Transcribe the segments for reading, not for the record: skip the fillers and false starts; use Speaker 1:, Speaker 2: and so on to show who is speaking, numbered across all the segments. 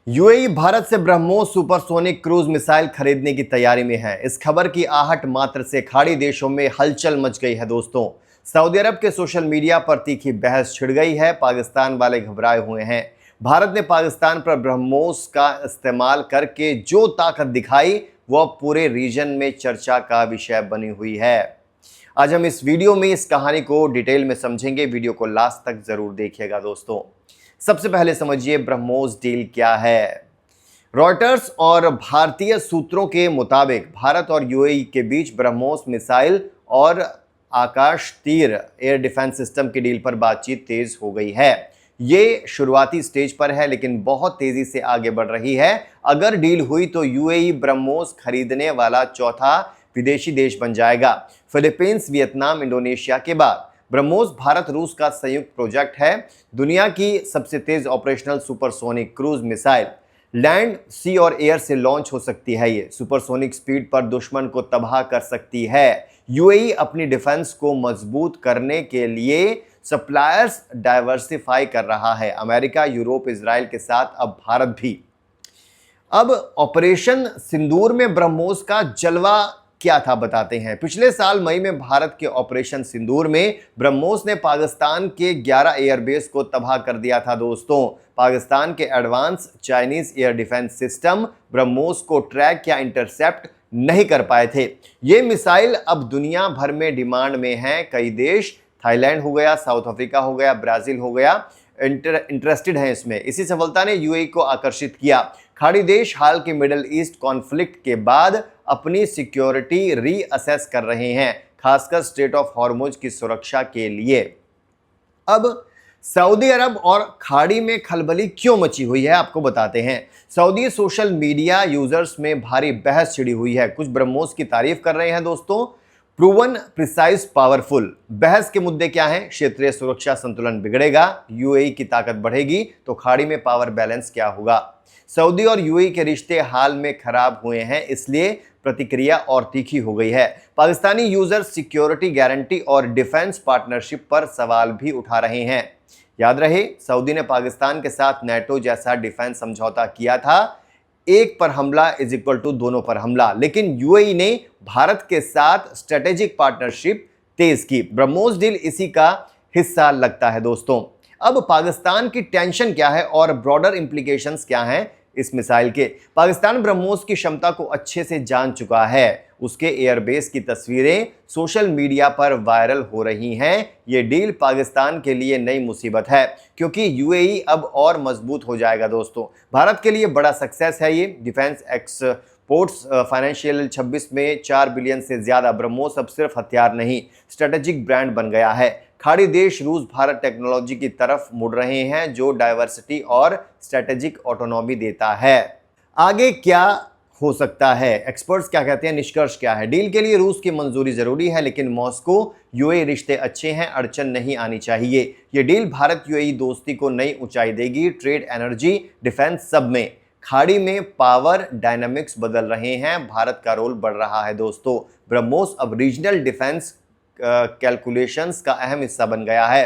Speaker 1: UAE Bharat से BrahMos supersonic cruise missile खरीदने की तैयारी में है। इस खबर की आहट मात्र से खाड़ी देशों में हलचल मच गई है दोस्तों। सऊदी अरब के सोशल मीडिया पर तीखी बहस छिड़ गई है। पाकिस्तान वाले घबराए हुए हैं। भारत ने पाकिस्तान पर ब्रह्मोस का इस्तेमाल करके जो ताकत दिखाई वह पूरे रीजन में चर्चा का विषय बनी हुई है। आज हम इस वीडियो में इस कहानी को डिटेल में समझेंगे। वीडियो को लास्ट तक जरूर देखिएगा दोस्तों। सबसे पहले समझिए ब्रह्मोस डील क्या है। रॉयटर्स और भारतीय सूत्रों के मुताबिक भारत और यूएई के बीच ब्रह्मोस मिसाइल और आकाश तीर एयर डिफेंस सिस्टम की डील पर बातचीत तेज हो गई है। ये शुरुआती स्टेज पर है लेकिन बहुत तेजी से आगे बढ़ रही है। अगर डील हुई तो यूएई ब्रह्मोस खरीदने वाला चौथा विदेशी देश बन जाएगा, फिलीपींस, वियतनाम, इंडोनेशिया के बाद। ब्रह्मोस भारत रूस का संयुक्त प्रोजेक्ट है। दुनिया की सबसे तेज operational supersonic cruise missile land, sea और एयर से लॉन्च हो सकती है। ये सुपरसोनिक स्पीड पर दुश्मन को तबाह कर सकती है। यूएई अपनी डिफेंस को मजबूत करने के लिए सप्लायर्स डाइवर्सिफाई कर रहा है। अमेरिका, यूरोप, इजराइल के साथ अब भारत भी। अब ऑपरेशन सिंदूर में ब्रह्मोस का जलवा क्या था बताते हैं। पिछले साल मई में भारत के ऑपरेशन सिंदूर में ब्रह्मोस ने पाकिस्तान के 11 एयरबेस को तबाह कर दिया था दोस्तों। पाकिस्तान के advance Chinese air defence system BrahMos को ट्रैक या इंटरसेप्ट नहीं कर पाए थे। ये मिसाइल अब दुनिया भर में डिमांड में है। कई देश, थाईलैंड हो गया, साउथ अफ्रीका हो गया, ब्राजील हो गया, इंटरेस्टेड हैं इसमें। इसी सफलता ने यूएई को आकर्षित किया। खाड़ी देश हाल के मिडिल ईस्ट कॉन्फ्लिक्ट के बाद अपनी सिक्योरिटी रीअसेस कर रहे हैं, खासकर स्ट्रेट ऑफ हॉर्मुज की सुरक्षा के लिए। अब सऊदी अरब और खाड़ी में खलबली क्यों मची हुई है आपको बताते हैं। सऊदी सोशल मीडिया यूजर्स में भारी बहस छिड़ी हुई है। कुछ ब्रह्मोस की तारीफ कर रहे हैं दोस्तों। Proven, precise, powerful. बहस के मुद्दे क्या हैं? क्षेत्रीय सुरक्षा संतुलन बिगड़ेगा, यूएई की ताकत बढ़ेगी तो खाड़ी में पावर बैलेंस क्या होगा? सऊदी और यूएई के रिश्ते हाल में खराब हुए हैं, इसलिए प्रतिक्रिया और तीखी हो गई है। पाकिस्तानी यूजर सिक्योरिटी गारंटी और डिफेंस पार्टनरशिप पर सवाल भी उठा रहे हैं। याद रहे, सऊदी ने पाकिस्तान के साथ नेटो जैसा डिफेंस समझौता किया था, एक पर हमला इज इक्वल टू दोनों पर हमला। लेकिन यूएई ने भारत के साथ स्ट्रेटेजिक पार्टनरशिप तेज की। ब्रह्मोस डील इसी का हिस्सा लगता है दोस्तों। अब पाकिस्तान की टेंशन क्या है और ब्रॉडर इंप्लीकेशंस क्या हैं इस मिसाइल के? पाकिस्तान ब्रह्मोस की क्षमता को अच्छे से जान चुका है। उसके एयरबेस की तस्वीरें सोशल मीडिया पर वायरल हो रही हैं। ये डील पाकिस्तान के लिए नई मुसीबत है क्योंकि यूएई अब और मजबूत हो जाएगा दोस्तों। भारत के लिए बड़ा सक्सेस है ये। डिफेंस एक्सपोर्ट्स फाइनेंशियल 26 में 4 बिलियन से ज्यादा। ब्रह्मोस अब सिर्फ हथियार नहीं, स्ट्रेटेजिक ब्रांड बन गया है। खाड़ी देश रूस भारत टेक्नोलॉजी की तरफ मुड़ रहे हैं जो डाइवर्सिटी और स्ट्रेटेजिक ऑटोनॉमी देता है। आगे क्या हो सकता है? एक्सपर्ट्स क्या कहते हैं? निष्कर्ष क्या है? डील के लिए रूस की मंजूरी जरूरी है लेकिन मॉस्को यूएई रिश्ते अच्छे हैं, अड़चन नहीं आनी चाहिए। यह डील भारत यूएई दोस्ती को नई ऊंचाई देगी। ट्रेड, एनर्जी, डिफेंस, सब में। खाड़ी में पावर डायनामिक्स बदल रहे हैं, भारत का रोल बढ़ रहा है दोस्तों। ब्रह्मोस अब रीजनल डिफेंस कैलकुलेशंस का अहम हिस्सा बन गया है।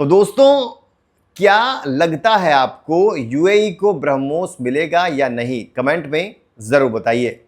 Speaker 1: तो दोस्तों, क्या लगता है आपको, यूएई को ब्रह्मोस मिलेगा या नहीं? कमेंट में जरूर बताइए।